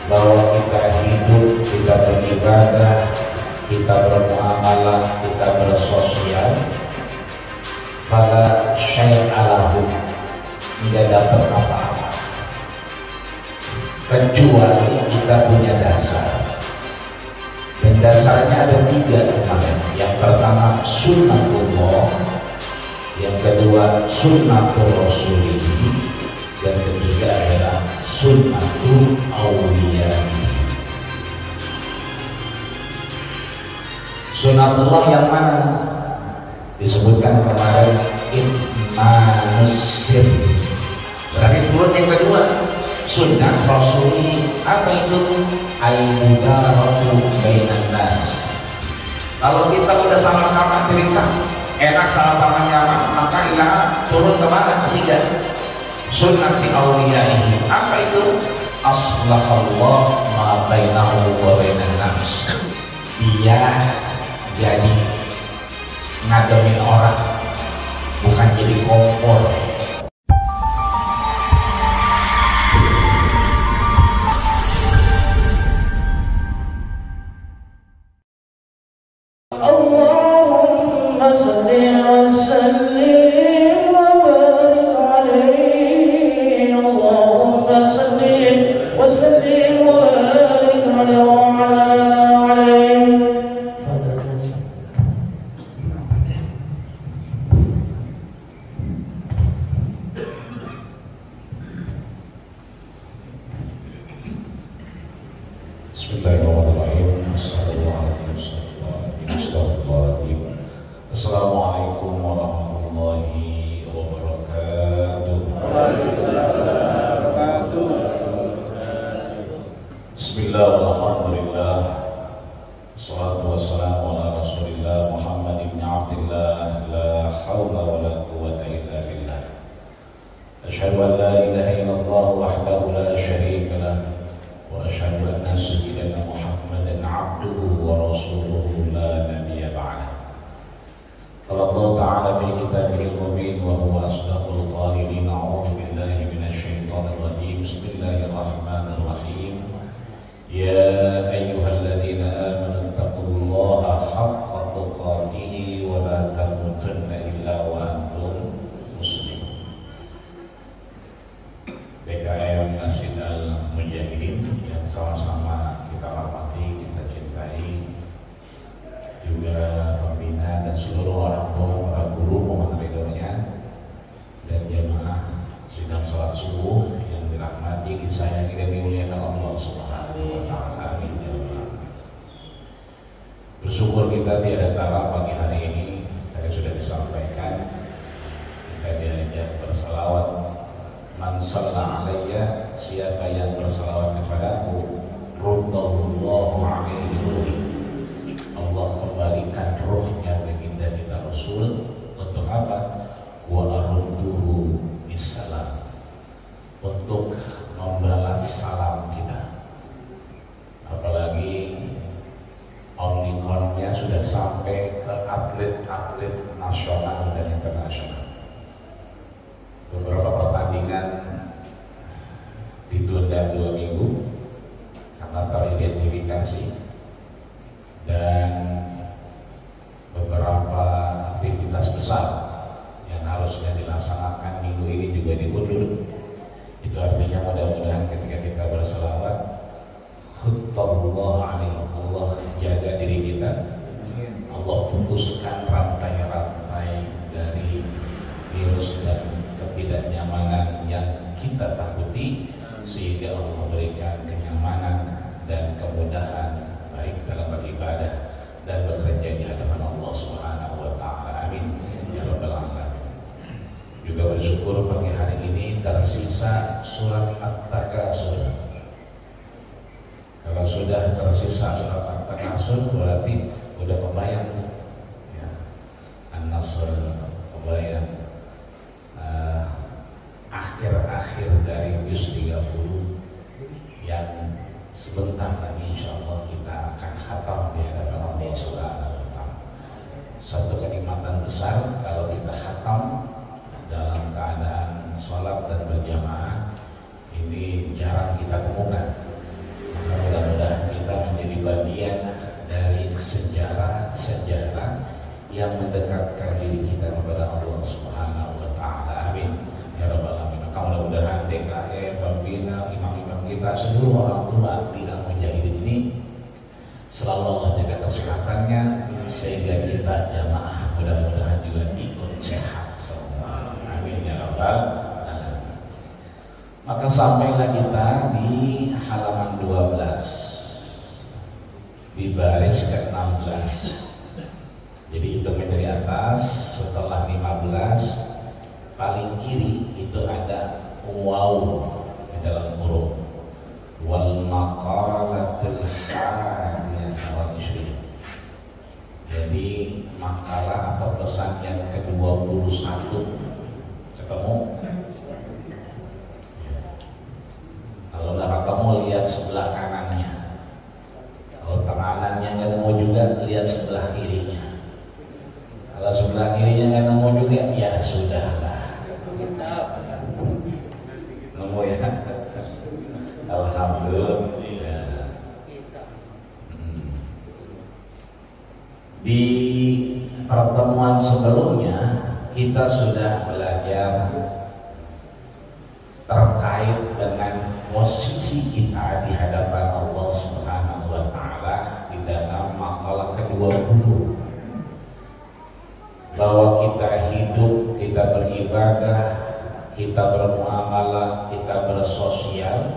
bahwa kita hidup, kita beribadah, kita bermuamalah, kita bersosial, pada syai'alahu, tidak dapat apa-apa kecuali kita punya dasar. Dan dasarnya ada 3 kemarin. Yang pertama sunnatullah, yang kedua sunnatul rasulih, dan ketiga adalah sunnatul awliya. Sunnatullah yang mana? Disebutkan kemarin itmanus sir. Berarti turun yang kedua. Sunnah rasulih, apa itu? Al-mudaratu bainan nas. Kalau kita udah sama-sama cerita enak, sama-sama nyaman, maka ilah turun kemana? Ketiga, sunnati awliyaihi. Apa itu? Aslahallah ma bainahu wa bainan nas. Dia jadi ngademin orang, bukan jadi kompor. Allahumma salli wa sallim wa barik alaihi. Allahumma salli wa sallim wa barik alaihi. Bismillahirrahmanirrahim. Assalamualaikum warahmatullahi wabarakatuh. Bismillah, alhamdulillah, assalatu wassalamu ala rasulillah Muhammad ibn Abdillah, la hawla wa la quwwata illa billah. Asyhadu an la ilaha illallah wahdahu la syarika lah, wa asyhadu anna sayyidana Muhammadan abduhu wa rasuluhu la nabiyya ba'dah. Qala Allah Ta'ala fi kitabihil mubin wa huwa asdaqul qa'ilin. A'udzu billahi minasy syaithanir rajim. Bismillahirrahmanirrahim. Ya ayyuhalladzina amanu taqullaha haqqa tuqatih wa la tamutunna illa wa antum muslimun. BKM Masjid Al-Mujahidin yang sama-sama kita hormati, kita cintai, juga pembina dan seluruh orang tua, para guru, mohon ridhonya, dan jemaah sidang salat subuh yang dirahmati, disayangi dan dimuliakan Allah Subhanahu wa Ta'ala. Amin ya rabbal alamin. Bersyukur kita tiada tara pagi hari ini, tadi sudah disampaikan, kita diajak berselawat. Man shalla alayya, siapa yang berselawat kepadaku, ruddallahu alaihi ruhi, Allah kembalikan rohnya baginda kita Rasul. Untuk apa? Wa arudduhu bisalam, untuk membalas salam kita. Apalagi omnikonnya sudah sampai ke atlet-atlet nasional dan internasional. Beberapa pertandingan ditunda 2 minggu karena teridentifikasi, dan beberapa aktivitas besar yang harusnya dilaksanakan minggu ini juga diundur. Itu artinya mudah-mudahan ketika kita berselawat, khuttallah alaihi, Allah jaga diri kita, Allah putuskan rantai-rantai dari virus dan ketidaknyamanan yang kita takuti, sehingga Allah berikan kenyamanan dan kemudahan baik dalam beribadah dan bekerja di hadapan Allah Subhanahu wa Ta'ala. Amin ya rabbal alamin. Juga bersyukur pagi hari ini tersisa surat At-Takasur. Kalau sudah tersisa surat At-Takasur berarti udah kebayang tuh ya, An-Nasr, kebayang akhir-akhir dari juz 30 yang sebentar lagi insyaallah kita akan khatam di hadapan Allah Subhanahu wa Ta'ala. Satu kenikmatan besar kalau kita khatam dalam keadaan sholat dan berjamaah, ini jarang kita temukan. yang mendekatkan diri kita kepada Allah Subhanahu wa taala. Amin ya rabbal alamin. Maka mudah-mudahan DKM, pembina, imam-imam kita, seluruh orang tua di Al-Mujahidin ini selalu Allah jaga kesehatannya sehingga kita jamaah mudah-mudahan juga ikut sehat semua. Amin ya rabbal alamin. Maka sampailah kita di halaman 12 di baris ke-16. Jadi hitungnya dari atas, setelah 15 paling kiri itu ada waw di dalam huruf wal maqalatul hadiyah wal ishriyah. Jadi makalah atau pesan yang ke-21 ketemu. Kalau nggak ketemu lihat sebelah kanannya. Kalau kanannya nggak nemu juga lihat sebelah kirinya. Kalau sebelah kirinya nggak nemu juga ya sudahlah. Nemu ya. Alhamdulillah. Di pertemuan sebelumnya kita sudah belajar terkait dengan posisi kita di hadapan Allah Subhanahu wa taala di dalam makalah ke-20, bahwa kita hidup, kita beribadah, kita bermuamalah, kita bersosial,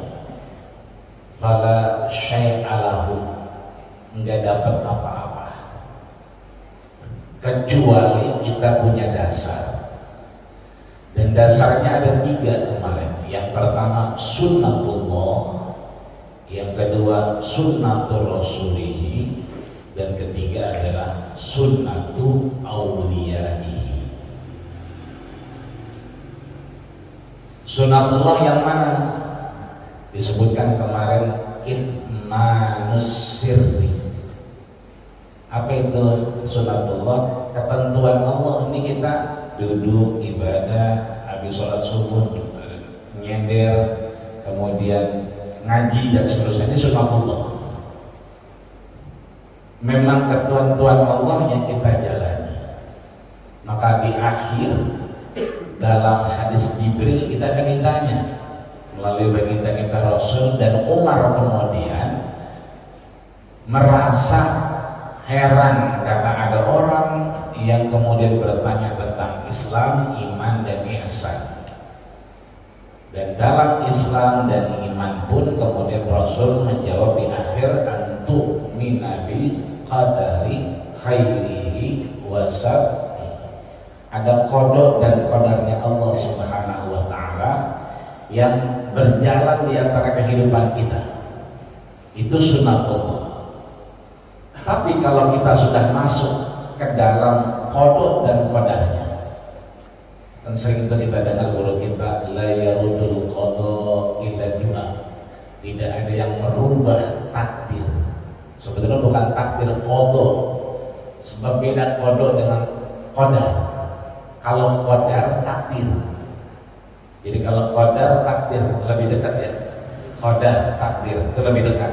fala syai'alahu, enggak dapat apa-apa kecuali kita punya dasar. Dan dasarnya ada 3 kemarin. Yang pertama sunnatullah, yang kedua sunnatul rasulihi, dan ketiga adalah sunnatu auliyaihi. Sunnatullah yang mana? Disebutkan kemarin kitmanus sirri. Apa itu sunnatullah? Ketentuan Allah. Ini kita duduk ibadah, habis sholat subuh nyender, kemudian ngaji dan seterusnya, ini sunnatullah. Memang ketentuan Allah yang kita jalani. Maka di akhir dalam hadis Jibril kita akan ditanya melalui baginda kita Rasul, dan Umar kemudian merasa heran karena ada orang yang kemudian bertanya tentang Islam, iman, dan ihsan. Dan dalam Islam dan iman pun kemudian Rasul menjawab di akhir, antu minabil qadari khairihi wa syarrihi. Ada qada dan qadarnya Allah Subhanahu wa taala yang berjalan di antara kehidupan kita. Itu sunnatullah. Tapi kalau kita sudah masuk ke dalam qada dan qadarnya, kan sering itu kita dengar guru kita, la yarudul qada illa du'a. Tidak ada yang merubah takdir. Sebetulnya bukan takdir qada, sebab beda qada dengan qadar. Kalau qadar takdir. Jadi kalau qadar takdir lebih dekat ya. Qadar takdir itu lebih dekat.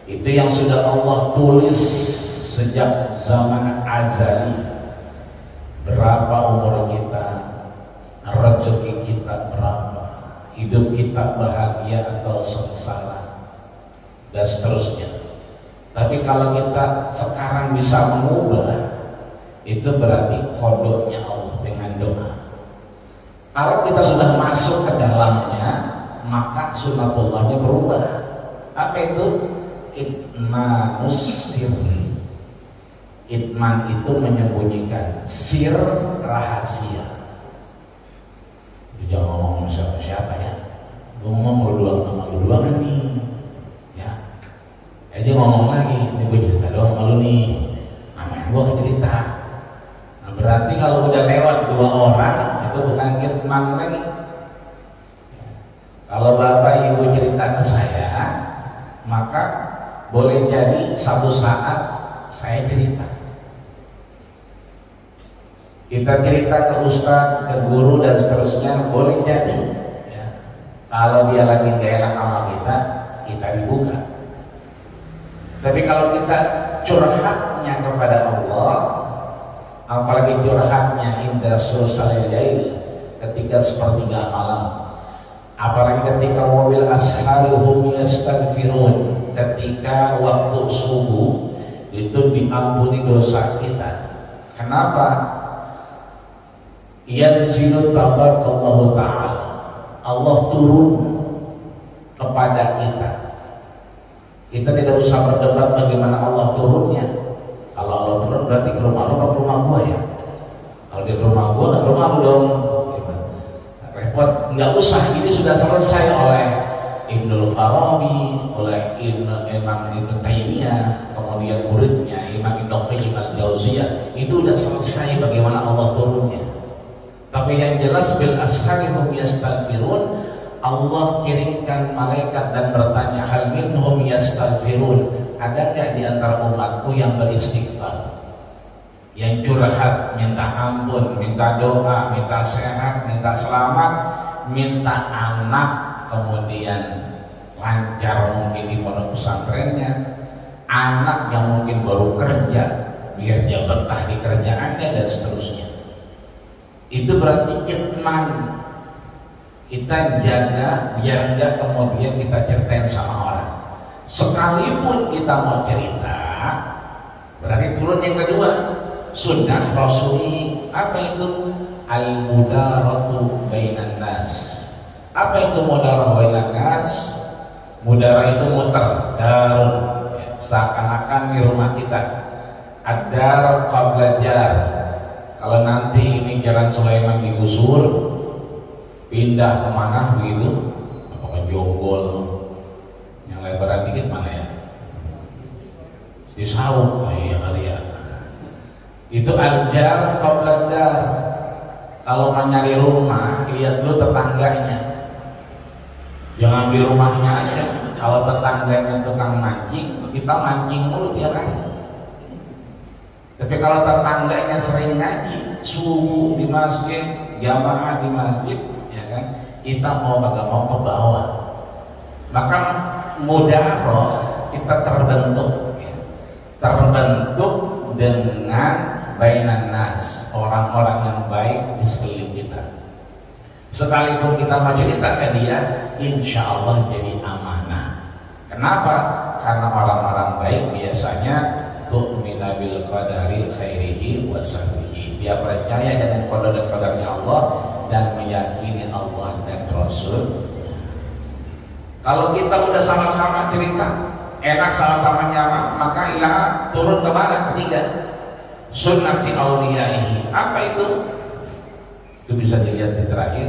Itu yang sudah Allah tulis sejak zaman azali. Berapa umur kita, rezeki kita berapa, hidup kita bahagia atau sengsara, dan seterusnya. Tapi kalau kita sekarang bisa mengubah, itu berarti kodoknya Allah dengan doa. Kalau kita sudah masuk ke dalamnya, maka sunnatullahnya berubah. Apa itu? Kitmanus sirri. Kitman itu menyembunyikan, sir rahasia. Jangan ngomong siapa-siapa ya. Gue ngomong berdua kan nih, ya. Dia ngomong lagi, ini gue cerita doang sama lu nih. Namanya gue cerita. Nah, berarti kalau udah lewat 2 orang, itu bukan kitman lagi. Kalau bapak ibu cerita ke saya, maka boleh jadi satu saat saya cerita. Kita cerita ke ustadz, ke guru dan seterusnya, boleh jadi. Ya. Kalau dia lagi gak enak sama kita dibuka. Tapi kalau kita curhatnya kepada Allah, apalagi curhatnya inda sulsal lail, ketika sepertiga malam, apalagi ketika wabil asharihum yastaghfirun, ketika waktu subuh itu diampuni dosa kita. Kenapa? Yanzilu tabarakallahu ta'ala, Allah turun kepada kita. Kita tidak usah berdebat bagaimana Allah turunnya. Kalau Allah turun berarti ke rumah lu, ke rumah gua ya. Kalau dia ke rumah gua, ke rumah lu dong. Gitu. Repot, nggak usah. Ini sudah selesai oleh Ibnul Farabi, oleh Imam Ibn Taymiyah, kemudian muridnya Imam Ibn Qayyim al-Jauziyah. Itu sudah selesai bagaimana Allah turunnya. Tapi yang jelas bil asharihum yastaghfirun, Allah kirimkan malaikat dan bertanya, hal minhum yastaghfirun, ada gak di antara umatku yang beristighfar, yang curhat, minta ampun, minta doa, minta sehat, minta selamat, minta anak, kemudian lancar mungkin di pondok pesantrennya, anak yang mungkin baru kerja biar dia betah di kerjaannya dan seterusnya. Itu berarti kitman, kita jaga biar enggak kemudian kita ceritain sama orang. Sekalipun kita mau cerita, berarti turun yang kedua, sunnah Rasulih. Apa itu? Al-mudaratu bainan nas. Apa itu mudarah bainan nas? Mudarah itu muter, darun, ya, seakan-akan di rumah kita. Ad-dar qabla jar. Kalau nanti ini Jalan Sulaiman digusur, pindah kemana begitu? Apakah Jonggol? Yang lebaran dikit mana ya? Di Saung, oh iya kali ya. Itu al-jar qabla dar. Kalau mau nyari rumah, lihat dulu tetangganya. Jangan di rumahnya aja. Kalau tetangganya tukang mancing, kita mancing mulu tiap hari. Tapi kalau tetangganya sering ngaji, subuh di masjid, jamaah di masjid, ya kan? Kita mau kagak mau ke bawah. Maka mudaroh kita terbentuk, ya. Terbentuk dengan bainan nas, orang-orang yang baik di sekeliling kita. Sekalipun kita mau cerita ke dia, insya Allah jadi amanah. Kenapa? Karena orang-orang baik biasanya tu'mina bil qadari khairihi wa syarrihi. Dia percaya dengan qadar dan qadarnya Allah dan meyakini Allah dan Rasul. Kalau kita udah sama-sama cerita, enak, sama-sama nyaman, maka ilah turun ke mana? Ketiga, sunnati auliyaihi. Apa itu? Itu bisa dilihat di terakhir.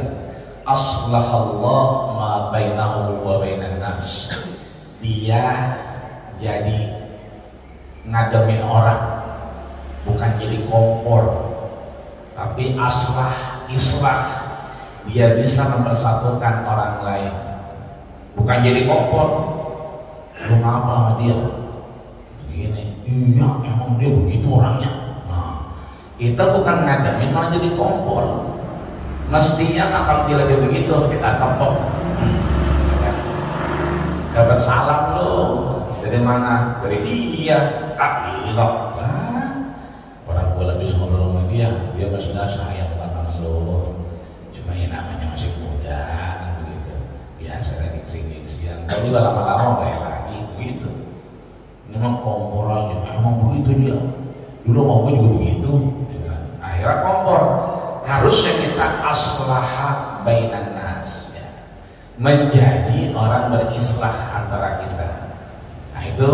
Aslahallah ma bainahu wa bainan nas. Dia jadi ngademin orang, bukan jadi kompor, tapi islah. Dia bisa mempersatukan orang lain, bukan jadi kompor. Lu ngapa sama dia? Begini, iya emang dia begitu orangnya. Nah, kita bukan ngademin malah jadi kompor. Mestinya kalau dia lagi begitu kita tepok. Dapat salam lo. Dari mana? Dari dia. Ilah. Orang gue lebih ngobrol sama dia masih gak sayang sama lo. Cuma ya namanya masih muda, begitu. Biasa lagi gengsi-gengsian. Tapi juga lama-lama kayak lagi begitu. Ini memang kompor aja. Emang begitu dia. Dulu mau gue juga begitu. Akhirnya kompor. Harusnya kita aslaha bainan nas, ya. Menjadi orang berislah antara kita. Nah itu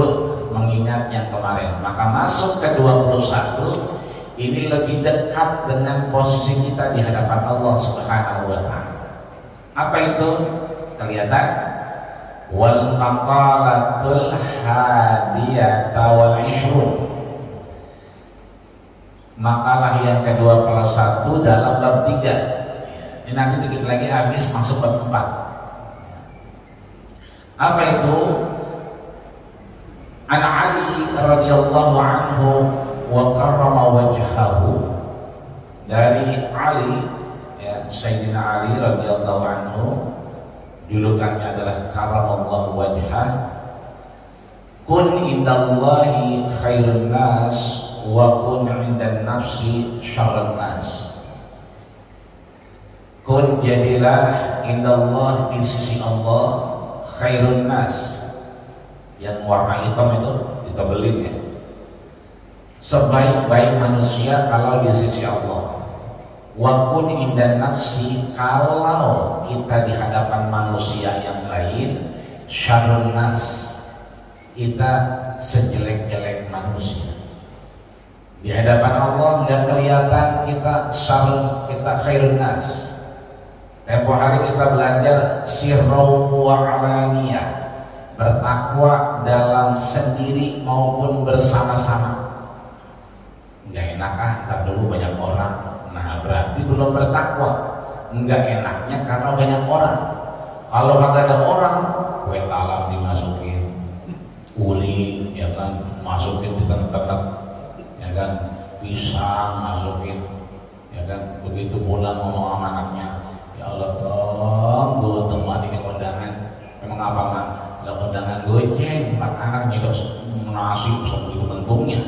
mengingat yang kemarin. Maka masuk ke 21 ini lebih dekat dengan posisi kita di hadapan Allah Subhanahu wa ta'ala. Apa itu? Kelihatan? Wal maqalatul hadiyata wal ishrun. Makalah yang ke-21 dalam bab 3. Ini nanti dikit lagi habis masuk bab 4. Apa itu? An Ali radhiyallahu anhu wa karrama wajhahu. Dari Ali, ya, Sayyidina Ali radhiyallahu anhu, julukannya adalah karramallahu wajhah. Kun indallahi khairun nas wa kun 'indan nafsi syarrun nas. Kun jadilah indallah, di sisi Allah, khairun nas, yang warna hitam itu ditebelin ya, sebaik-baik manusia kalau di sisi Allah. Wa kun indan nafsi, kalau kita di hadapan manusia yang lain, syarrun nas, kita sejelek-jelek manusia. Di hadapan Allah nggak kelihatan kita syarrun, kita khairun nas. Tempo hari kita belajar sirru wa alaniyah, bertakwa dalam sendiri maupun bersama-sama. Nggak enak ntar dulu banyak orang, nah berarti belum bertakwa. Nggak enaknya karena banyak orang. Kalau kagak ada orang, kue talam dimasukin, uli ya kan, masukin di ternak ya kan, pisang masukin ya kan, begitu pulang ngomong sama anaknya, ya Allah tong, gue tempat ini kondangan, memang apa mah? Lah kondangan goceng, 4 anak nyedok nasi sebegitu mentungnya,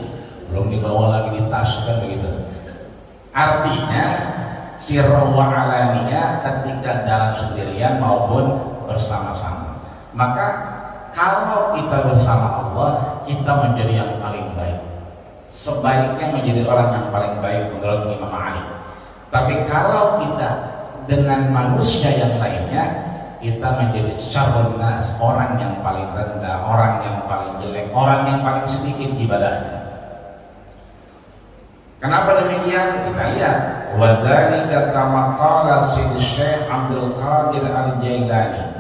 belum dibawa lagi di tas kan begitu. Artinya sirru wa alaniyah, ketika dalam sendirian maupun bersama-sama. Maka kalau kita bersama Allah, kita menjadi yang paling baik. Sebaiknya menjadi orang yang paling baik menurut Imam Ali. Tapi kalau kita dengan manusia yang lainnya, kita menjadi syarrun nas, orang yang paling rendah, orang yang paling jelek, orang yang paling sedikit ibadahnya. Kenapa demikian? Kita lihat, wa dzalika kama qala Syekh Abdul Qadir Al-Jailani.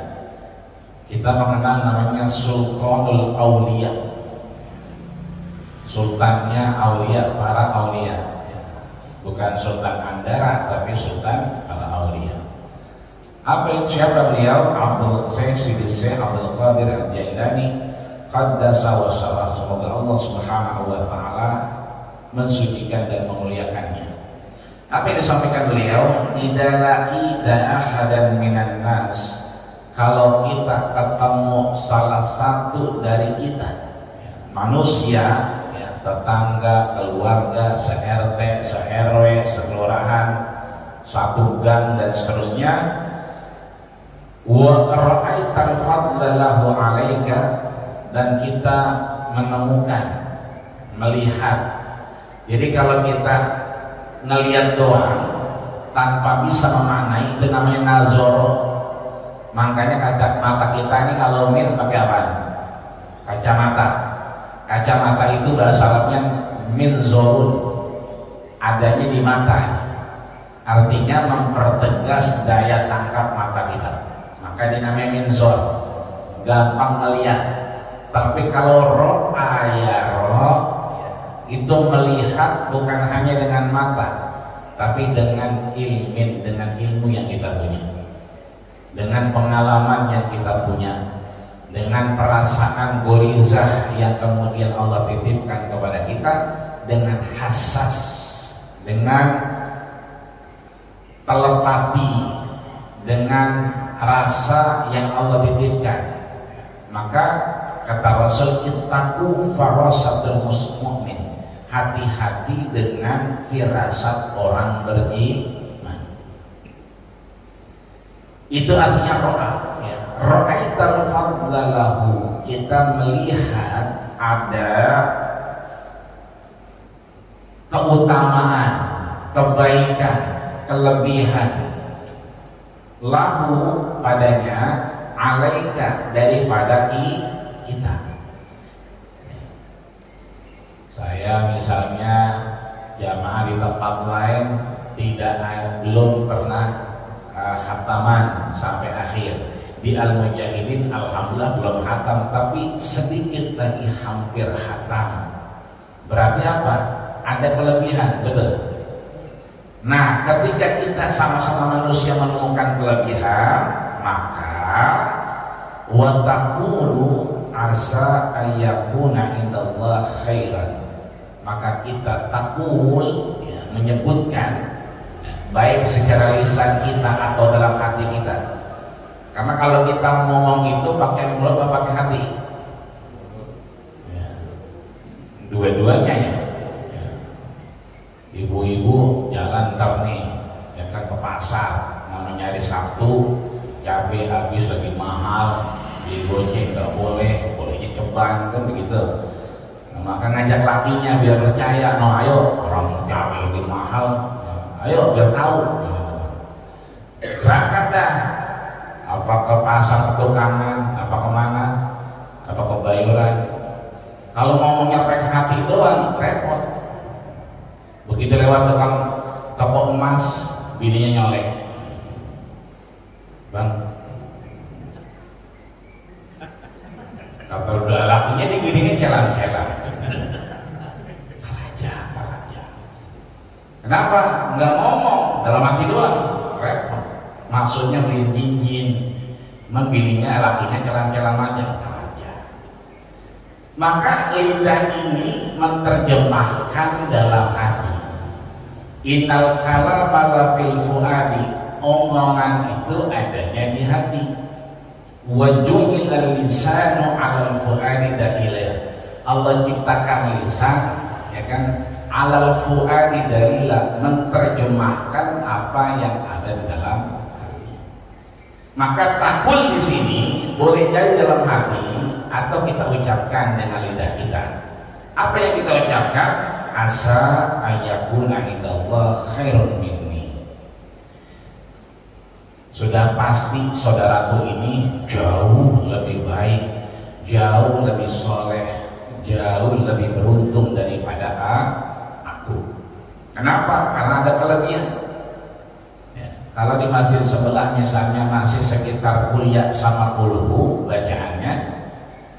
Kita mengenal namanya Sultanul Auliya, sultannya aulia, para aulia. Bukan sultan Andara, tapi sultan para aulia. Apa itu, siapa beliau? Syekh Abdul Qadir Al-Jailani qaddasa wa syarah. Semoga Allah Subhanahu wa taala mensucikan dan memuliakannya. Apa yang disampaikan beliau? Idza laqita ahadan minan nas, kalau kita ketemu salah satu dari kita, manusia, ya, tetangga, keluarga, se-RT, se-RW, sekelurahan, satu gang dan seterusnya, wa ra'aital fadla lahu 'alaika, dan kita menemukan, melihat. Jadi kalau kita ngelihat doang tanpa bisa memaknai, itu namanya nazoro. Makanya kacamata kita ini kalau min pakai apa? Kacamata. Kacamata itu bahasa Arabnya minzorun, adanya di mata. Artinya mempertegas daya tangkap mata kita. Maka dinamanya minzor, gampang ngelihat. Tapi kalau itu melihat bukan hanya dengan mata, tapi dengan ilmin, dengan ilmu yang kita punya, dengan pengalaman yang kita punya, dengan perasaan gorizah yang kemudian Allah titipkan kepada kita, dengan hassas, dengan telepati, dengan rasa yang Allah titipkan. Maka kata Rasul, ittaqu farasatul mukmin, hati-hati dengan firasat orang beriman. Itu artinya ro'a, ya. Ra'aital fadla lahu, kita melihat ada keutamaan, kebaikan, kelebihan lahu padanya, alaika daripada kita. Saya misalnya jamaah di tempat lain belum pernah khataman sampai akhir. Di Al-Mujahidin alhamdulillah belum khatam, tapi sedikit lagi hampir khatam. Berarti apa? Ada kelebihan, betul. Nah, ketika kita sama-sama manusia menemukan kelebihan, maka wa taqulu asa ayyakuna indallah khairan, maka kita takul, ya, menyebutkan baik secara lisan kita atau dalam hati kita. Karena kalau kita ngomong itu pakai mulut atau pakai hati, ya, dua-duanya ya. ngantar nih ya kan ke pasar, namanya hari Sabtu, cabai habis lagi mahal, di goceng nggak boleh, bolehnya ceban kan begitu. Nah, maka ngajak lakinya biar percaya, no ayo orang cabai lebih mahal, ayo biar tahu. Berangkat dah, apa ke pasar petukangan, apa kemana, apa ke Bayuran. Kalau ngomongnya pakai hati doang repot. Begitu lewat tukang toko emas, bininya nyolek, bang, kalau udah lakinya digini celan-celan. Kalaja. Kenapa? Nggak ngomong, dalam hati doang, repot. Maksudnya beli cincin, bininya lakinya celan-celan aja. Maka lidah ini menerjemahkan dalam hati. Innal kalama fil fuadi, omongan itu adanya di hati. Wa ju'ilal lisanu 'alal fuadi dalila. Allah ciptakan lisan, ya kan, 'alal fuadi dalila, menerjemahkan apa yang ada di dalam hati. Maka takul di sini boleh jadi dalam hati atau kita ucapkan dengan lidah kita. Apa yang kita ucapkan? Asa ayyakuna indallah khairun minni. Sudah pasti saudaraku ini jauh lebih baik, jauh lebih soleh, jauh lebih beruntung daripada aku. Kenapa? Karena ada kelebihan. Ya, kalau di masjid sebelah misalnya masih sekitar kuliah sama kulhu bacaannya,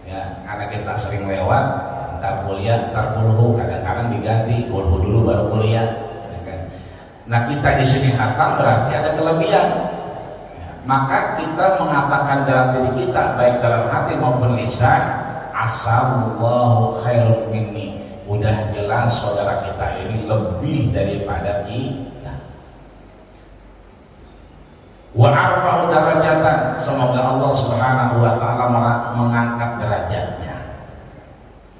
ya, karena kita sering lewat, ntar kuliah, ntar kulhu, kadang-kadang diganti kulhu dulu baru kuliah, ya kan? Nah kita di sini hatam berarti ada kelebihan, ya, maka kita mengatakan dalam diri kita baik dalam hati maupun lisan, asallahu khairun minni, udah jelas saudara kita ini lebih daripada kita. Wa arfa'u darajatan, semoga Allah Subhanahu wa taala mengangkat derajatnya.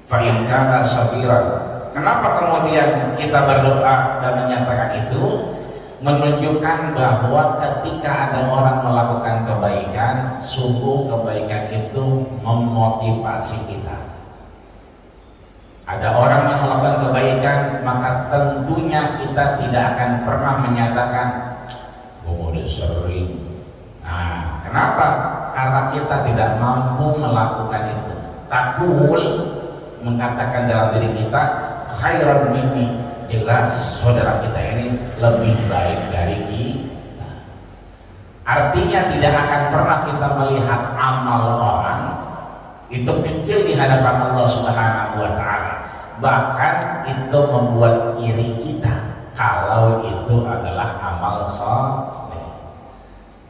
Fa in kana sabiran. Kenapa kemudian kita berdoa dan menyatakan itu? Menunjukkan bahwa ketika ada orang melakukan kebaikan, sungguh kebaikan itu memotivasi kita. Ada orang yang melakukan kebaikan, maka tentunya kita tidak akan pernah menyatakan udah sering. Nah, kenapa? Karena kita tidak mampu melakukan itu. Takul mengatakan dalam diri kita khairan minni, jelas saudara kita ini lebih baik dari kita. Artinya tidak akan pernah kita melihat amal orang itu kecil di hadapan Allah Subhanahu wa taala. Bahkan itu membuat iri kita kalau itu adalah amal saleh.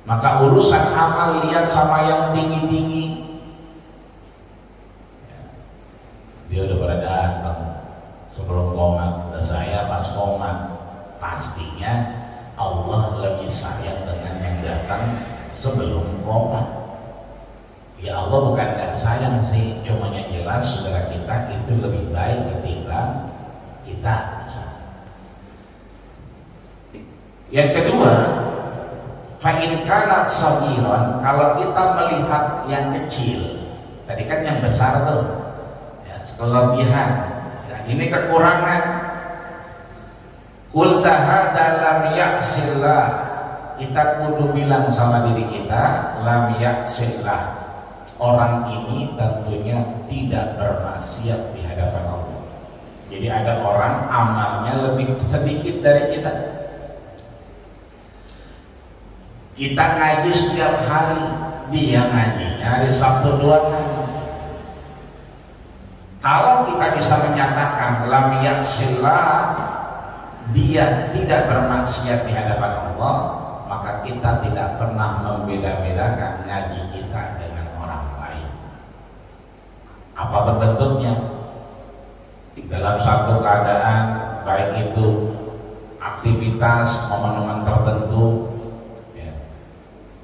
Maka urusan amal lihat sama yang tinggi-tinggi, dia udah pada datang sebelum komat, dan saya pas komat. Pastinya Allah lebih sayang dengan yang datang sebelum komat. Ya Allah bukan gak sayang sih, cuma yang jelas saudara kita itu lebih baik ketimbang kita. Yang kedua, fa'in kana sabiran, kalau kita melihat yang kecil, tadi kan yang besar tuh, ya, kelebihan, ya, ini kekurangan. Qul tahadza lam ya'sillah, kita kudu bilang sama diri kita, lam ya'sillah, orang ini tentunya tidak bermaksiat di hadapan Allah. Jadi ada orang amalnya lebih sedikit dari kita. Kita ngaji setiap hari, dia ngajinya hari Sabtu 2 kali. Kalau kita bisa menyatakan lam yaksillah, dia tidak bermaksiat di hadapan Allah, maka kita tidak pernah membeda-bedakan ngaji kita dengan orang lain. Apa bentuknya? Dalam satu keadaan, baik itu aktivitas momen-momen tertentu,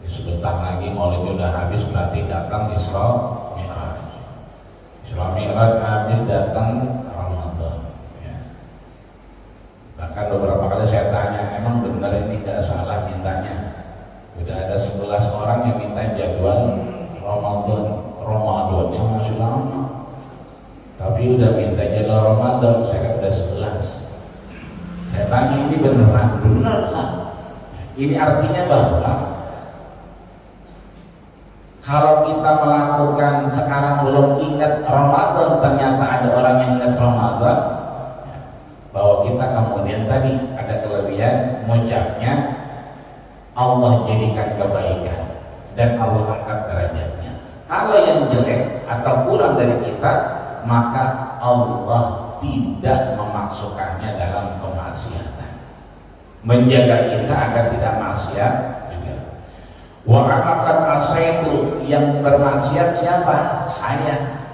sebentar lagi Maulid udah habis, berarti datang Isra Mi'raj. Isra Mi'raj habis, datang Ramadan. Ya. Bahkan beberapa kali saya tanya, emang orang yang minta jadwal Ramadannya masih lama, tapi udah minta jadwal Ramadan, saya udah 11. Saya tanya, ini beneran? Bener lah. Ini artinya bahwa kalau kita melakukan sekarang belum ingat Ramadan, ternyata ada orang yang ingat Ramadan, bahwa kita kemudian tadi ada kelebihan mengucapnya, Allah jadikan kebaikan dan Allah angkat derajatnya. Kalau yang jelek atau kurang dari kita, maka Allah tidak memasukkannya dalam kemaksiatan, menjaga kita agar tidak maksiat juga. Wa anakan asaitu, yang bermaksiat siapa? Saya.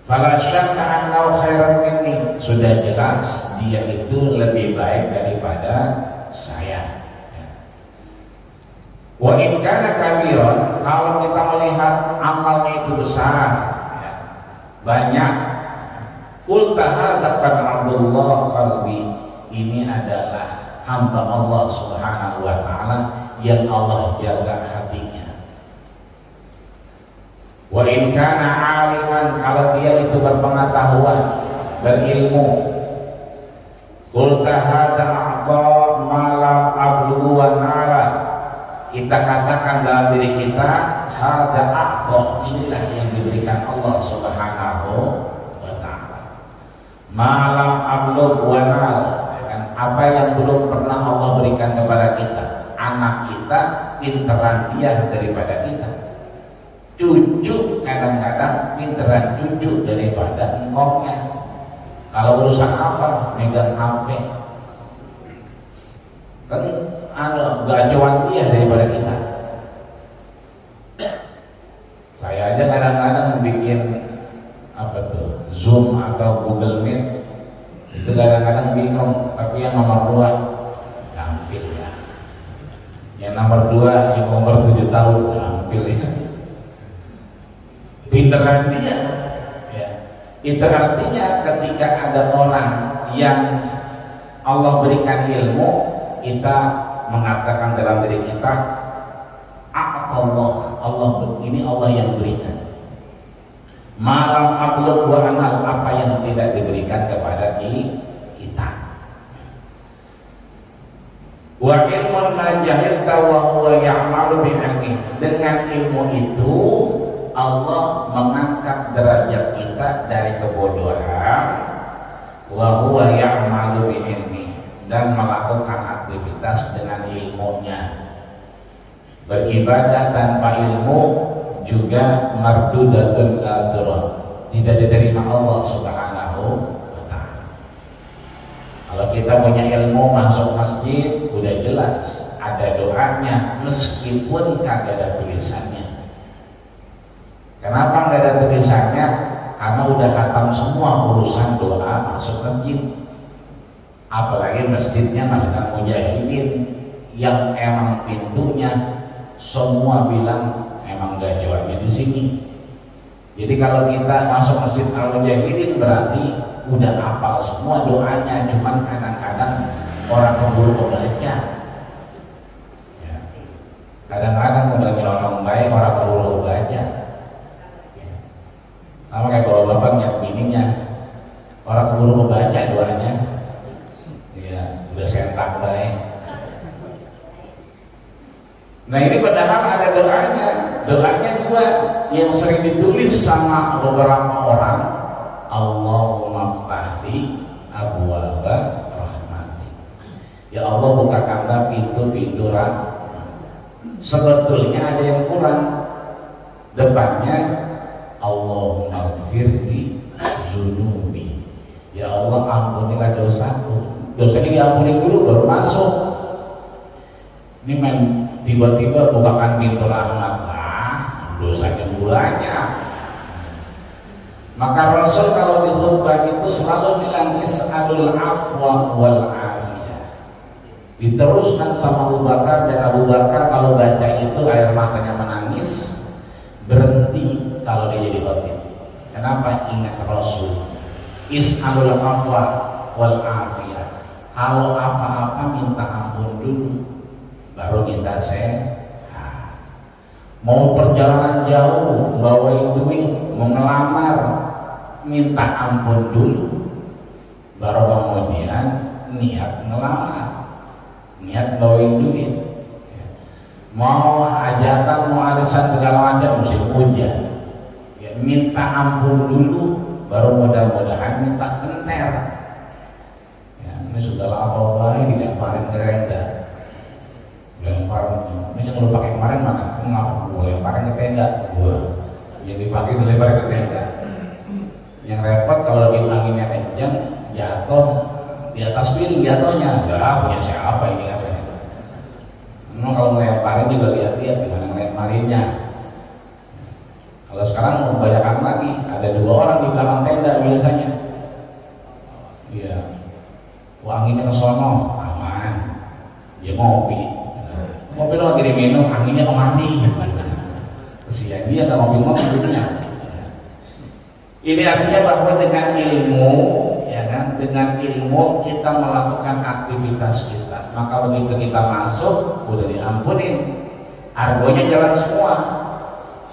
Fala syakka annahu khairan minni, sudah jelas dia itu lebih baik daripada saya. Wa in kana kabiran, kalau kita melihat amalnya itu besar, ya, banyak, qul tahadakan Abdullah qalbi, ini adalah hamba Allah Subhanahu wa taala yang Allah jaga hatinya. Wa in kana aliman, kalau dia itu berpengetahuan, berilmu, qul tahada a'ta malam ablu wa nara, kita katakan dalam diri kita, hada a'ta, inilah yang diberikan Allah Subhanahu wa taala. Malam ablu wa nara, apa yang belum pernah Allah berikan kepada kita. Anak kita pinteran dia daripada kita, cucu kadang-kadang pinteran cucu daripada engkongnya. Kalau urusan apa, megang HP kan ada gacuan dia daripada kita. Saya aja kadang-kadang bikin apa tuh, Zoom atau Google Meet, itu kadang-kadang bingung, tapi yang nomor 2 gampil ya, yang nomor 2 yang umur 7 tahun gampil ya, pinteran dia ya. Itu artinya ketika ada orang yang Allah berikan ilmu, kita mengatakan dalam diri kita, Allah ini Allah yang berikan. Malam ablugh wa anal, apa yang tidak diberikan kepada kita. Wa ilmun la jahilta wa huwa ya'malu bi ilmi, dengan ilmu itu Allah mengangkat derajat kita dari kebodohan, wa huwa ya'malu bi ilmi, dan melakukan aktivitas dengan ilmunya. Beribadah tanpa ilmu juga mardudatun la turun, tidak diterima Allah Subhanahu wa ta'ala. Kalau kita punya ilmu, masuk masjid udah jelas ada doanya, meskipun kagak ada tulisannya. Kenapa nggak ada tulisannya? Karena udah khatam semua urusan doa masuk masjid. Apalagi masjidnya Masjid Al-Mujahidin yang emang pintunya semua bilang emang gacuannya di sini. Jadi kalau kita masuk Masjid Al-Mujahidin berarti udah hafal semua doanya, cuman kadang-kadang orang keburu kebaca. Ya. Kadang-kadang udah nyelonong baik, orang keburu kebaca. Ya. Sama kayak bapak-bapak yang bininya, orang keburu kebaca doanya. Ya, udah sentak baik. Nah ini padahal ada doanya. Doanya 2 yang sering ditulis sama beberapa orang. Allahumma ftahli abwaaba rahmati, ya Allah bukakanlah pintu-pintu rahmat. Sebetulnya ada yang kurang. Depannya Allahumma gfirli zunubi, ya Allah ampunilah dosaku. Dosanya diampuni dulu baru masuk. Ini main tiba-tiba bukakan pintu rahmat, lah dosanya banyak. Maka Rasul kalau di khutbah itu selalu bilang is'alul afwa wal afiyah. Diteruskan sama Abu Bakar, dan Abu Bakar kalau baca itu air matanya menangis, berhenti kalau dia jadi khotib. Kenapa? Ingat Rasul, is'alul afwa wal afiyah. Kalau apa-apa minta ampun dulu, baru minta sehat. Mau perjalanan jauh, bawain duit, mau ngelamar, minta ampun dulu, baru kemudian niat ngelamar, niat bawain duit. Mau hajatan, mau arisan segala macam musim hujan, ya minta ampun dulu, baru mudah-mudahan minta genter. Ya, ini sudah lama lagi dilemparin ke renda, lemparin. Ini yang lu pakai kemarin mana? Kamu ngapa gue lemparin ke tenda? Gua yang dipakai dilemparin ke tenda. Yang repot kalau lagi anginnya kencang, jatuh di atas piring jatuhnya. Enggak punya siapa ini katanya. Memang kalau ngelemparin juga lihat-lihat gimana ngelemparinnya. Kalau sekarang membayangkan lagi, ada 2 orang di belakang tenda biasanya. Iya, wanginya ke sono, aman. Dia ngopi. Ngopi lo lagi diminum, anginnya kemari. Kesian dia nggak ngopi-ngopinya. Ini artinya bahwa dengan ilmu, ya kan, dengan ilmu kita melakukan aktivitas kita. Maka begitu kita masuk, udah diampunin. Argonya jalan semua.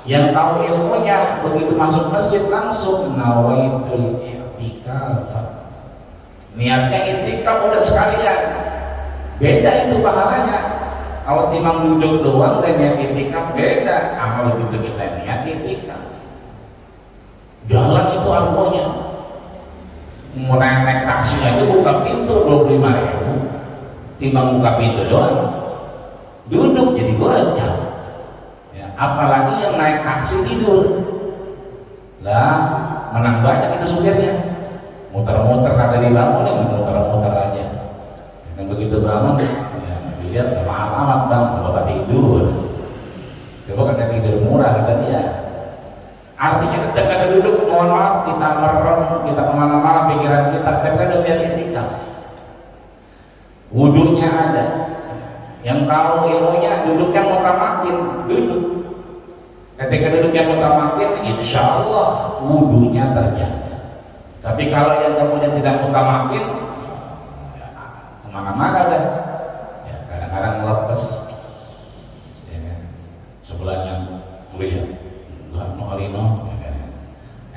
Yang tahu ilmunya begitu masuk masjid langsung nawaitul i'tikaf. Niatnya i'tikaf udah sekalian. Beda itu pahalanya. Kalau timang duduk doang gak niat i'tikaf beda. Sama begitu kita niat i'tikaf. Jalan itu argonya. Mau naik taksi aja buka pintu 25.000. Timbang buka pintu doang. Duduk jadi gocap. Apalagi yang naik taksi tidur lah, menang banyak itu supirnya, muter-muter kagak dibangunin, muter-muter aja. Dan begitu bangun ya, dilihat maaf amat bang, bapak tidur. Coba kagak tidur murah kata dia. Artinya ketika duduk, mohon maaf kita merem, kita kemana-mana pikiran kita, tapi kan udah lihat i'tikaf, wudunya ada. Yang tahu ilmunya duduknya mutamakin, duduk. Ketika duduk yang mutamakin, insya Allah wudunya terjaga. Tapi kalau yang kemudian tidak mutamakin, ya, kemana-mana dah. Ya, kadang-kadang lepas, ya, sebelahnya kuliah, Tuhan Nuhalino, ya,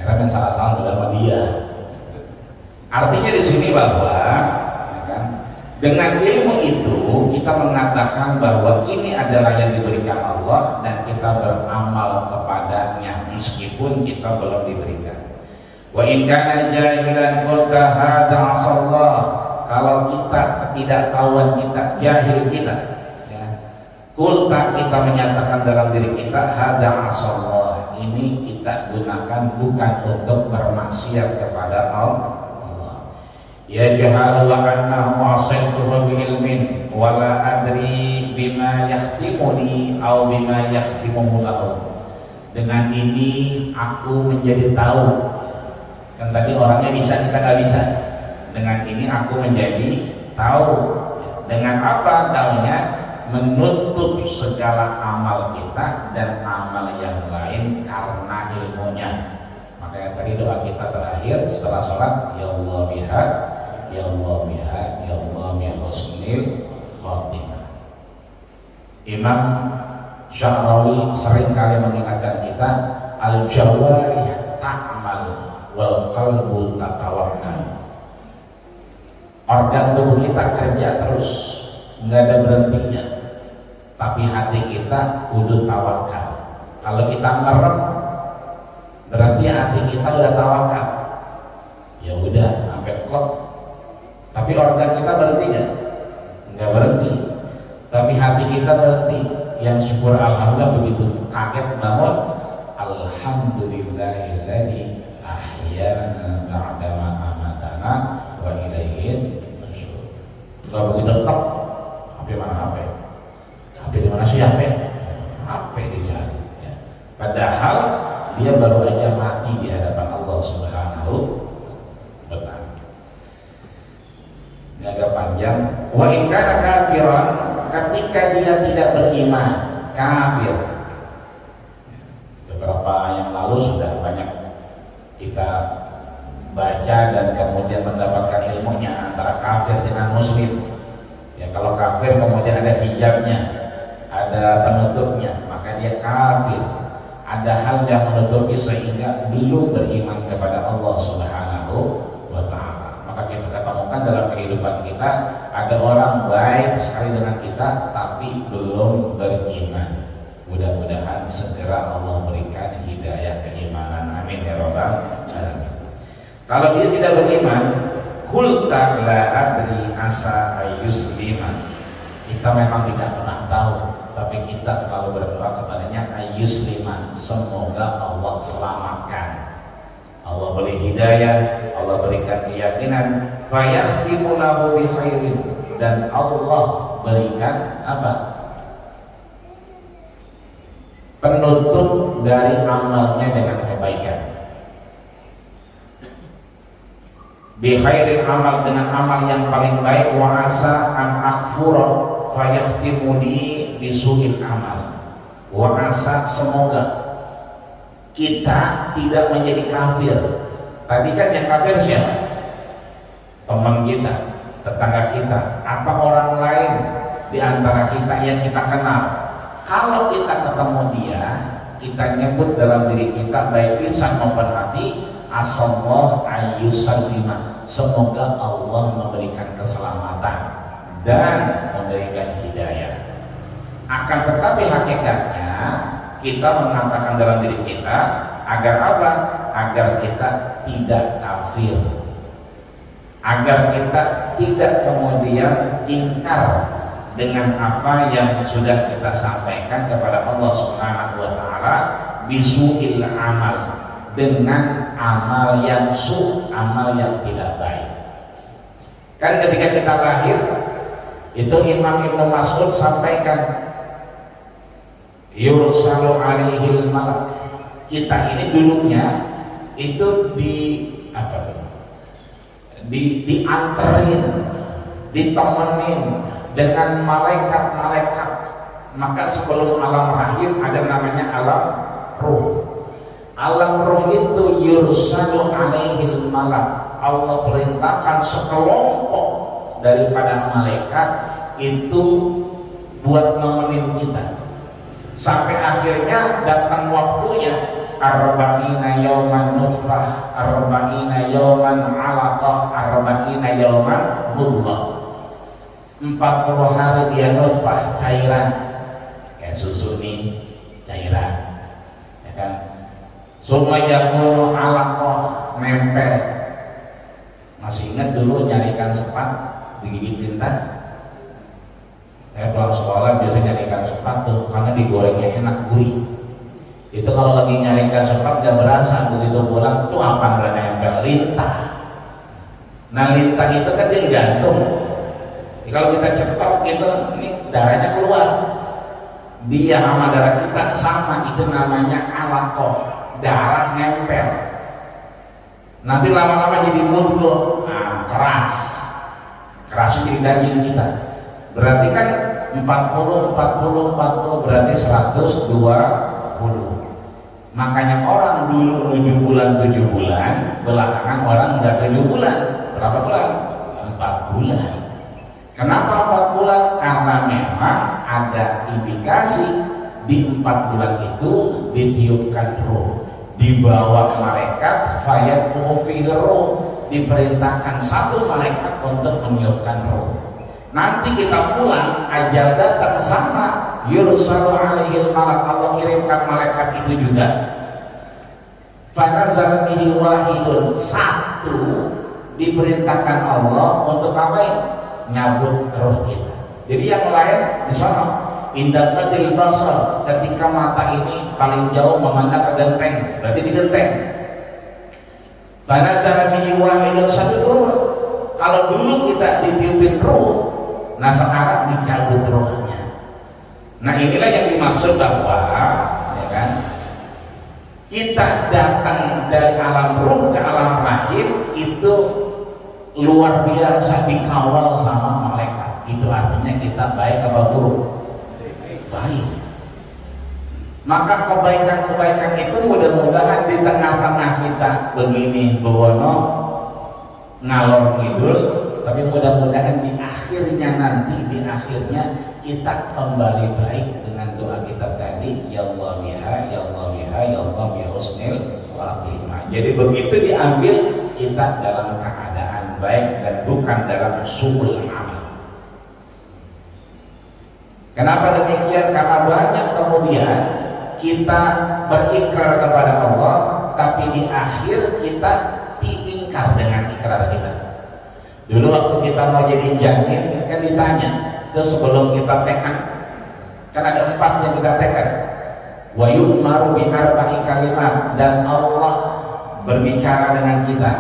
era kan salah-salah sudah sama dia. Artinya di sini bahwa, ya kan, dengan ilmu itu kita mengatakan bahwa ini adalah yang diberikan Allah dan kita beramal kepadanya meskipun kita belum diberikan. Wa in kana jahilan qulta hadza asallah. Kalau kita ketidaktahuan kita, jahil kita, ya, qulta kita menyatakan dalam diri kita hadza asallah. Ini kita gunakan bukan untuk bermaksiat kepada Allah. Ya jahalu wa annahu asaituhu bi ilmin wa la adri bima yahtimuni aw bima yahtimuhu lahu. Dengan ini aku menjadi tahu. Kan tadi orangnya bisa, kita nggak bisa. Dengan ini aku menjadi tahu. Dengan apa tahunya? Menutup segala amal kita dan amal yang lain karena ilmunya. Makanya tadi doa kita terakhir setelah sholat, ya Allah biha, ya Allah biha, ya Allah biha husnil khatimah. Imam Sya'rawi sering kali mengingatkan kita, al-jawarih ta'mal wal qalbu tatawakkal. Organ tubuh kita kerja terus, nggak ada berhentinya, tapi hati kita kudu tawakal. Kalau kita merem, berarti hati kita udah tawakal. Ya udah sampai klop. Tapi organ kita berhenti nggak berhenti. Tapi hati kita berhenti. Yang syukur alhamdulillah begitu kaget bangun, alhamdulillahilladzi ahyana ba'dama amatana wa ilaihi nusyur. Kalau begitu tetap HP mana HP? HP di mana sih HP? HP di jari. Ya. Padahal dia baru aja mati di hadapan Allah Subhanahu wa ta'ala. Ini agak panjang. Wa in kana kafiran, ketika dia tidak beriman, kafir. Beberapa yang lalu sudah banyak kita baca dan kemudian mendapatkan ilmunya antara kafir dengan muslim. Ya, kalau kafir kemudian ada hijabnya, ada penutupnya, maka dia kafir. Ada hal yang menutupi sehingga belum beriman kepada Allah Subhanahu wa ta'ala. Maka kita ketemukan dalam kehidupan kita ada orang baik sekali dengan kita tapi belum beriman. Mudah-mudahan segera Allah berikan hidayah keimanan. Amin ya rabbal alamin. Kalau dia tidak beriman, qul la adri asa ayyuslima. Kita memang tidak pernah tahu, tapi kita selalu berdoa kepadanya ayyuslima, semoga Allah selamatkan. Allah beri hidayah, Allah berikan keyakinan, fayakhtimu lahu bi khairin, dan Allah berikan apa? Penutup dari amalnya dengan kebaikan. Bi khairin, amal dengan amal yang paling baik. Wa asa an aghfura fayakhtimu li bisu'il amal. Wa asa, semoga kita tidak menjadi kafir. Tadi kan yang kafir siapa? Teman kita, tetangga kita, atau orang lain di antara kita yang kita kenal. Kalau kita ketemu dia, kita nyebut dalam diri kita baik lisan maupun hati, asallahu ayyusallima, semoga Allah memberikan keselamatan dan memberikan hidayah. Akan tetapi hakikatnya kita mengatakan dalam diri kita agar apa? Agar kita tidak kafir, agar kita tidak kemudian ingkar dengan apa yang sudah kita sampaikan kepada Allah Subhanahu wa ta'ala, bisu'il amal, dengan amal yang amal yang tidak baik. Kan ketika kita lahir itu Imam Ibnu Mas'ud sampaikan yursalu alaihil malak. Kita ini dulunya itu dianterin, ditemenin dengan malaikat-malaikat. Maka sebelum alam rahim ada namanya alam ruh. Alam ruh itu yursalu alaihil malak. Allah perintahkan sekelompok daripada malaikat itu buat nemenin kita sampai akhirnya datang waktunya. Arba'ina yawman nutfah, arba'ina yawman alaqah, arba'ina yawman mudghah. 40 hari dia nutfah, cairan kayak susu nih, cairan, ya kan. Summa yakunu alaqah, nempel. Masih ingat dulu nyarikan sepat digigit tinta? Saya pulang sekolah biasanya nyarikan sepat tuh karena digorengnya enak, gurih. Itu kalau lagi nyarikan sepat gak berasa, begitu pulang tuh apa udah nempel? Lintah. Nah lintah itu kan dia gantung. Kalau kita cetok gitu, ini darahnya keluar. Dia sama darah kita sama, itu namanya alaqah, darah nempel. Nanti lama-lama jadi mudghah, nah, kerasnya jadi daging kita. Berarti kan 40 berarti 120. Makanya orang dulu 7 bulan, belakangan orang enggak 7 bulan. Berapa bulan? 4 bulan. Kenapa 4 bulan? Karena memang ada indikasi di 4 bulan itu ditiupkan roh, dibawa malaikat, fayatfu fihi roh, diperintahkan satu malaikat untuk meniupkan roh. Nanti kita pulang, ajal datang sama, yursalu alaihil malak, Allah kirimkan malaikat itu juga. Fanazal bihi wahidun, satu diperintahkan Allah untuk apa? Nyabut roh kita. Jadi yang lain di sana indah kadil basar, ketika mata ini paling jauh memandang ke genteng, berarti digenteng. Fanazal bihi wahidun, satu turun. Kalau dulu kita ditiupin roh, nah sekarang dicabut rohnya. Nah inilah yang dimaksud bahwa ya kan, kita datang dari alam ruh ke alam rahim itu luar biasa dikawal sama malaikat. Itu artinya kita baik apa buruk? Baik. Maka kebaikan-kebaikan itu mudah-mudahan di tengah-tengah kita begini bewono ngalor ngidul tapi mudah-mudahan di akhirnya nanti, di akhirnya kita kembali baik dengan doa kita tadi, ya Allah biha, ya Allah biha, ya Allah bi husnil khatimah. Jadi begitu diambil kita dalam keadaan baik dan bukan dalam su'ul amal. Kenapa demikian? Karena banyak kemudian kita berikrar kepada Allah, tapi di akhir kita diingkar dengan ikrar kita. Dulu waktu kita mau jadi janin kan ditanya, terus sebelum kita tekad, kan ada 4 yang kita tekad. Wa yu'maru bi arba'i kalimat, dan Allah berbicara dengan kita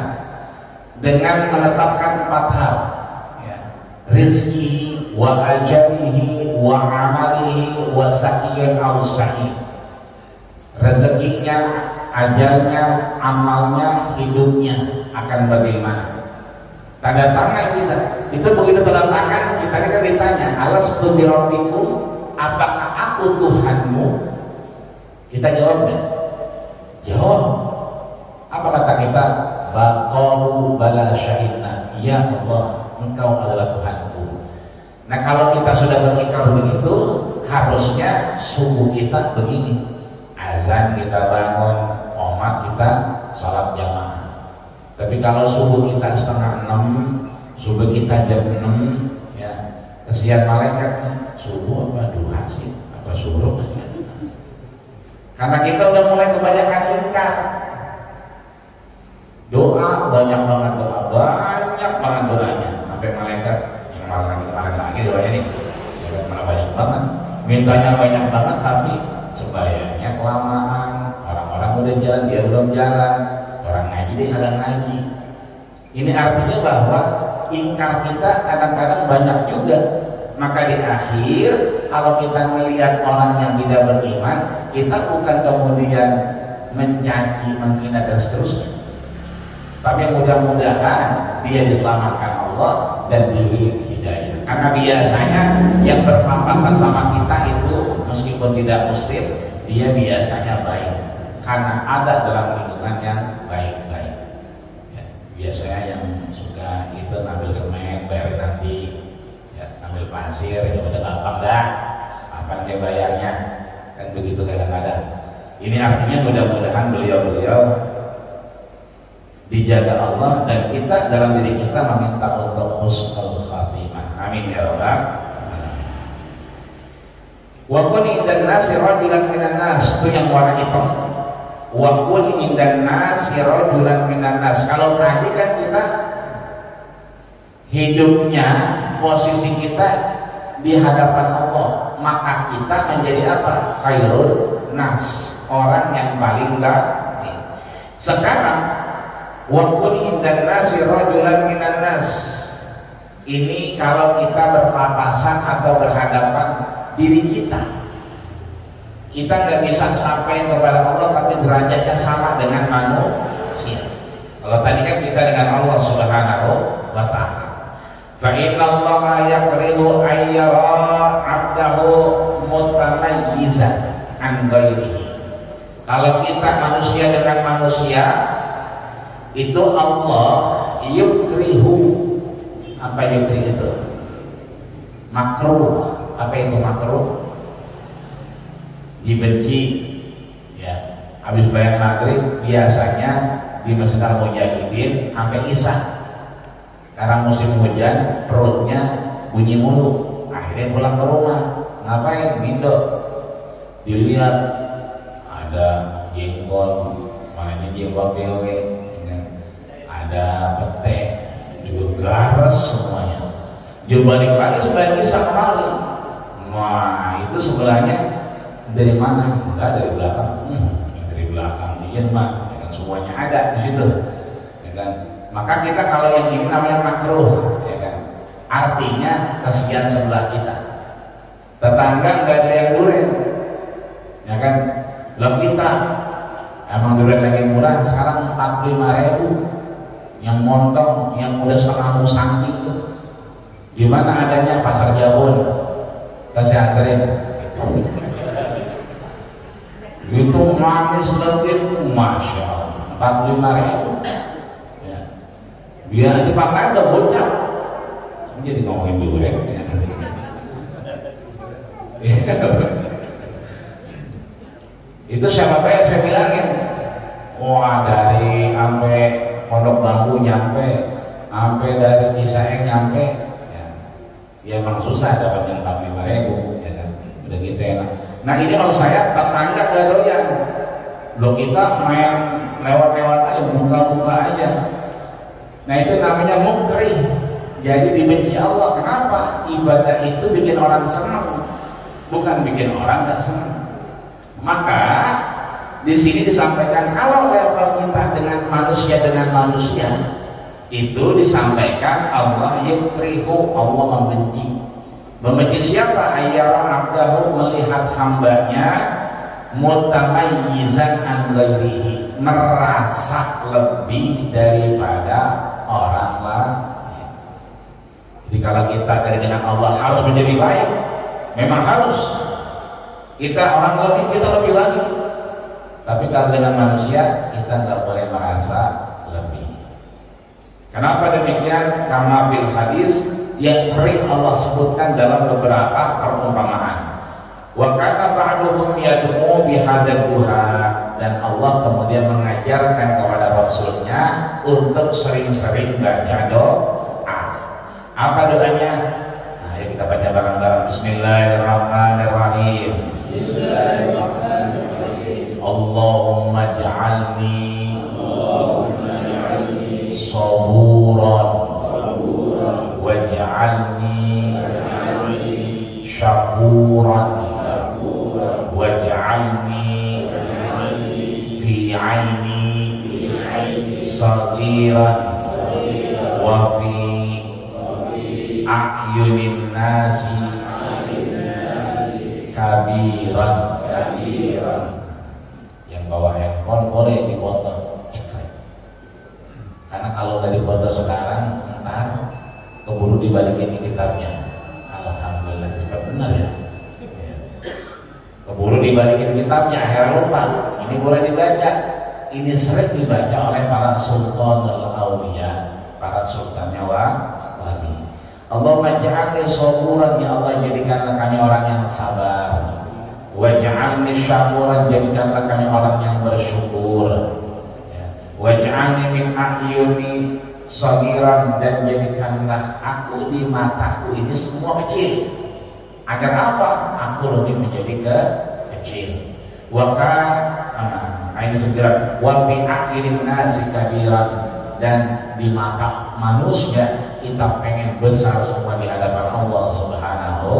dengan menetapkan 4 hal, ya. Rizki wa ajalihi wa amalihi wa sakiyin au sa'id. Rezekinya, ajalnya, amalnya, hidupnya akan bagaimana. Tanda tangan kita itu begitu tanda tangan kita kan ditanya, alastu bi rabbikum, apakah aku Tuhanmu? Kita jawab nggak? Jawab. Apa kata kita? Baqalu bala syahidna, ya Allah, engkau adalah Tuhanku. Nah kalau kita sudah berikrar begitu, harusnya subuh kita begini, azan kita bangun, qomat kita salat jamaah. Tapi kalau subuh kita 5:30, subuh kita jam 6, ya kesian malaikat, subuh apa duha sih, apa suruh sih? Karena kita udah mulai kebanyakan ingkar. Doa banyak banget doanya, sampai malaikat yang malah lagi doanya nih, malah banyak banget, mintanya banyak banget, tapi sembahyangnya kelamaan. Orang-orang udah jalan, dia belum jalan. Orang ngaji dia kagak ngaji. Ini artinya bahwa ingkar kita kadang-kadang banyak juga. Maka di akhir kalau kita melihat orang yang tidak beriman, kita bukan kemudian mencaci, menghina dan seterusnya, tapi mudah-mudahan dia diselamatkan Allah dan diberi hidayah. Karena biasanya yang berpapasan sama kita itu meskipun tidak muslim, dia biasanya baik karena ada dalam lingkungan yang baik-baik, ya, biasanya yang suka itu ngambil semen bayar nanti, ya, ambil pasir ya udah gampang dah, apa dia bayarnya, kan begitu kadang-kadang. Ini artinya mudah-mudahan beliau-beliau dijaga Allah dan kita dalam diri kita meminta untuk husnul khatimah. Amin ya rabbal alamin. Wa kun indan nasi rajulan minan nas, itu yang warna hitam. Wa kun indan nasi rajulan minan nas. Kalau tadi kan kita hidupnya, posisi kita di hadapan Allah, maka kita menjadi apa? Khairul nas, orang yang paling baik. Sekarang wa kun indan nasi rajulan minan nas, ini kalau kita berpapasan atau berhadapan diri kita nggak bisa sampai kepada Allah tapi derajatnya sama dengan manusia. Kalau tadi kan kita dengan Allah Subhanahu wa ta'ala. Fa inna Allah yakrihu ayyara 'abdahu mutamayyizan an ghairihi. Kalau kita manusia dengan manusia, itu Allah yukrihu. Apa yukrihu itu? Makruh. Apa itu makruh? Dibenci, ya. Habis bayar maghrib biasanya di Masjid Al-Mujahidin sampai isya. Karena musim hujan perutnya bunyi mulu, akhirnya pulang ke rumah. Ngapain? Mindo. Dilihat ada jengkol, makanya jengkol BW, ada pete, juga garas semuanya. Dia balik lagi sebelah isya kembali. Wah, itu sebelahnya dari mana? Enggak, dari belakang. Dari belakang iya mah, ya kan, semuanya ada di situ, ya kan. Maka kita kalau yang ini namanya makruh, ya kan. Artinya kesian sebelah kita. Tetangga nggak ada yang duren, ya kan. Lah kita emang duren lagi murah, sekarang 45.000. Yang montong, yang udah setengah musang itu, di mana adanya? Pasar Jabon. Kasih anterin. Itu manis legit, masya Allah, 45.000. Ya. Biar di pantai udah bocah, jadi ngomongin durian. Itu siapa yang saya bilangin, wah dari sampai Pondok Bambu nyampe, sampai dari Cisaeng nyampe, ya emang susah dapat yang 45.000, ya kan, udah gitu enak. Nah ini kalau saya tetangga gak doyan, lo kita main lewat-lewat aja, buka-buka aja. Nah itu namanya mukrih, jadi dibenci Allah. Kenapa? Ibadah itu bikin orang senang, bukan bikin orang gak senang. Maka di sini disampaikan kalau level kita dengan manusia itu disampaikan Allah yukrihu, Allah membenci. Membenci siapa? Ayyara abdahu, melihat hambanya mutamayyizan an ghairihi, merasa lebih daripada orang lain. Jadi kalau kita dari dengan Allah harus menjadi baik, memang harus. Kita orang lebih, kita lebih lagi. Tapi kalau dengan manusia kita nggak boleh merasa lebih. Kenapa demikian? Kama fil hadis yang sering Allah sebutkan dalam beberapa perumpamaan. Wa kana ba'duhum yad'u bihadzal duha, dan Allah kemudian mengajarkan kepada Rasulnya untuk sering-sering baca doa. Apa doanya? Nah, ayo kita baca bareng-bareng. Bismillahirrahmanirrahim. Bismillahirrahmanirrahim. Allahumma ja'alni saburan waj'alni syakuran waj'alni fi 'aini saghiran wa fi a'yunin nasi kabiran. Yang bawa handphone boleh dipoto, karena kalau nggak dipoto sekarang ntar keburu dibalikin di kitabnya. Alhamdulillah cepat benar ya. Keburu dibalikin kitabnya, akhirnya lupa. Ini boleh dibaca. Ini sering dibaca oleh para sultan al-awliya, para sultannya wali. Allahumma ja'alni saburan, ya Allah jadikanlah kami orang yang sabar. Waj'alni syakuran, jadikanlah kami orang yang bersyukur. Waj'alni min a'yuni saghiran, dan jadikanlah aku di mataku ini semua kecil. Agar apa? Aku lebih menjadi kecil. Ini segera wa fi a'yunin nasi kabiran, dan di mata manusia kita pengen besar semua di hadapan Allah Subhanahu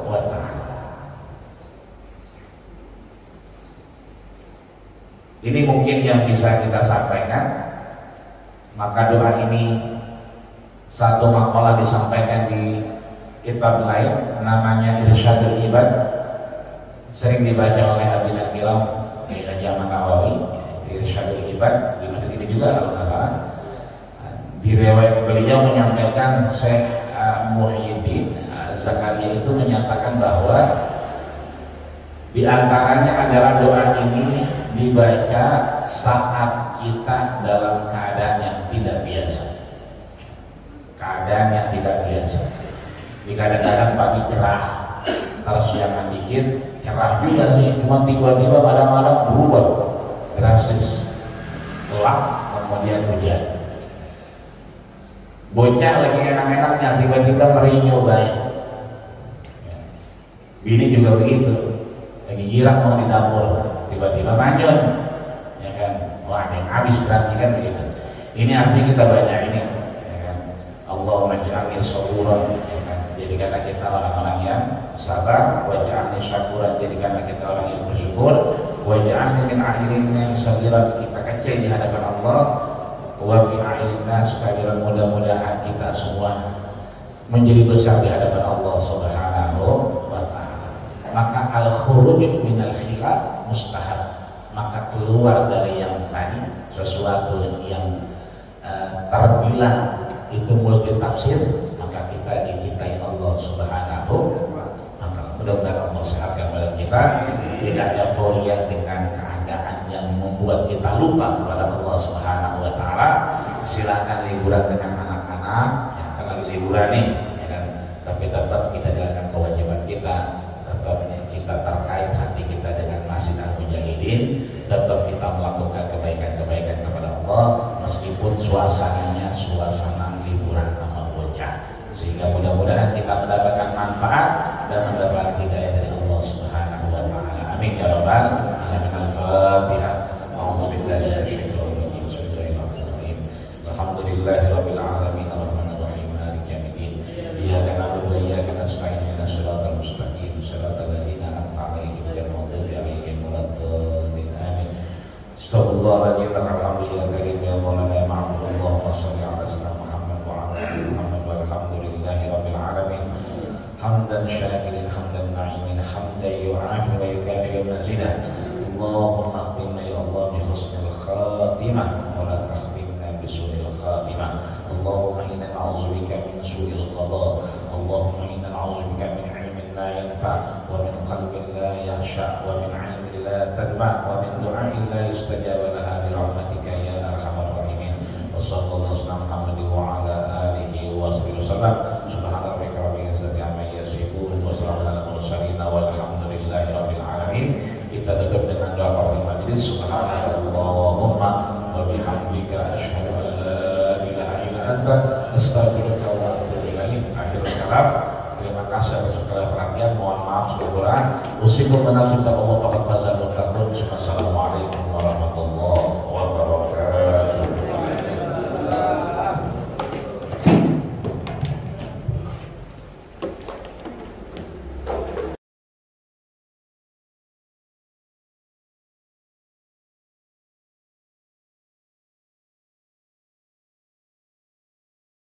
wa ta'ala. Ini mungkin yang bisa kita sampaikan. Maka doa ini satu makalah disampaikan di kitab lain namanya Irsyadul Ibad, sering dibaca oleh Abi Nakiram di Jaman Nawawi. Irsyadul Ibad di masjid ini juga kalau nggak salah. Di riwayat beliau menyampaikan Syekh Muhyiddin Zakaria itu menyatakan bahwa di antaranya adalah doa ini dibaca saat kita dalam keadaan yang tidak biasa. Keadaan yang tidak biasa. Di kadang-kadang pagi cerah, terus siangan dikit cerah juga sih, cuma tiba-tiba pada malam berubah drastis, gelap kemudian hujan. Bocah lagi enak-enaknya tiba-tiba merinyo baik. Bini juga begitu, lagi girang mau di dapur tiba-tiba manyun, ya kan? Wah, ada yang habis berarti kan begitu. Ini artinya kita banyak ini, ya kan? Allahumma ja'alni saburan, ya kan? Jadikanlah kita orang-orang yang sabar. Waj'alni syakuran, jadikanlah kita orang yang bersyukur. Waj'alni min a'yunin saghiran, kita kecil di hadapan Allah. Wa fi a'yunin nas kabiran, mudah-mudahan kita semua menjadi besar di hadapan Allah Subhanahu wa ta'ala. Maka al-khuruj minal khilaf mustahab, maka keluar dari yang tadi sesuatu yang terbilang itu multi tafsir, maka kita dicintai Allah Subhanahu wa ta'ala. Mudah-mudahan Allah sehatkan badan kita, tidak ada euforia dengan keadaan yang membuat kita lupa kepada Allah Subhanahu wa ta'ala. Silahkan liburan dengan anak-anak, ya kan lagi liburan nih, ya kan? tapi tetap kita jalankan kewajiban kita, tetap kita terkait hati kita dengan Masjid Al-Mujahidin, tetap kita melakukan kebaikan-kebaikan kepada Allah meskipun suasananya suasana liburan sama bocah, sehingga mudah-mudahan kita mendapatkan manfaat dan mendapatkan hidayah dari Allah Subhanahu wa taala. Amin ya rabbal alamin. Al-Fatihah. A'udzubillahi minasyaitonir rajim. Bismillahirrahmanirrahim. Alhamdulillahirabbil alamin arrahmanir rahim maliki yaumiddin. Iyyaka na'budu wa iyyaka nasta'in ihdinas siratal mustaqim siratal ladzina an'amta 'alaihim ghairil maghdubi 'alaihim waladdallin. Amin. Astaghfirullahaladzim. Alhamdulillah karim ya maulana ya ma'bud. Allahumma shalli ala sayyidina Muhammad wa ala ali Muhammad walhamdulillahi rabbil alamin. Hamdan syakirin hamdan na'imin hamdan yu'afi wa yukafi mazidah. Allahumma akhtimna ya Allah bi husnil khatimah wa la takhtimna bi su'il khatimah. Allahumma inna na'udzubika min su'il qada. Allahumma inna na'udzubika min ilmin la yanfa' wa min qalbin la yakhsha' wa min 'ilmin la tadma' wa min du'a'in la yustajaba laha bi rahmatika ya arhamar rahimin. Wa sallallahu alaihi Muhammadin wa ala alihi wa sahbihi wasallam. Subhana rabbika rabbil izzati amma yasifun wa salamun alal mursalin walhamdulillahi rabbil alamin. Kita tutup dengan doa kafaratul majlis. Subhanallahumma wa bihamdika asyhadu an la ilaha illa anta astaghfiruka wa atubu ilaik. Akhirul kalam. Terima kasih atas segala perhatian. Mohon maaf segala kurang. Usikum wa nafsi Allah faqad fazal muttaqun. Assalamualaikum.